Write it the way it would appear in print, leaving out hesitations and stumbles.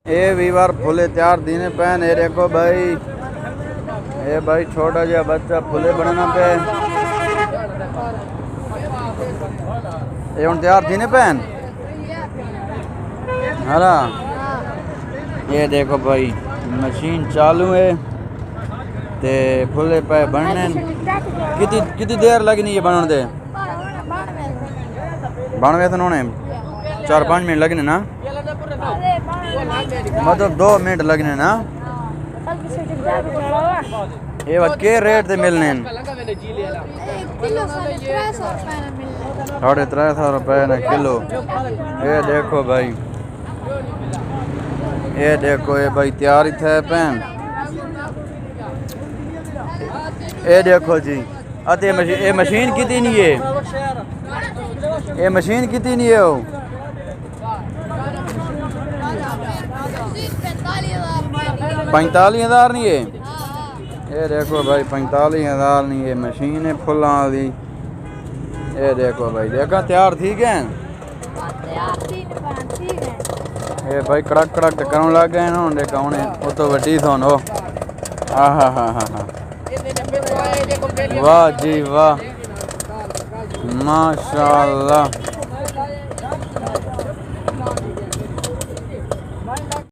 ये वीवर फुले तैयार दीने पैन ये देखो भाई, ये भाई छोटा जा बच्चा फुले बनाना पे ये उन तैयार दीने पैन है ना। ये देखो भाई मशीन चालू है ते फुले पे बनने कितनी देर लगनी है बनने दे? 92 तो उन्होंने 4-5 मिनट लगने ना, मतलब 2 मिनट लगने ना। ये बात के रेट से मिलने? 350 रुपये ना किलो। ये देखो भाई, ये देखो ये भाई तैयार थे पैन। ये देखो जी अते ये मशीन कितनी नहीं है? ये मशीन कितनी नहीं है? वो 45,000 नहीं है। ये देखो भाई 45,000 नहीं है मशीन है फुल्ला वाली। ये देखो भाई देखा तैयार ठीक है। ये भाई कड़क कड़क करने लग गए ना देखा उन्हें वो तो वड्डी थोन हो। हाँ वाह जी वाह माशाल्लाह।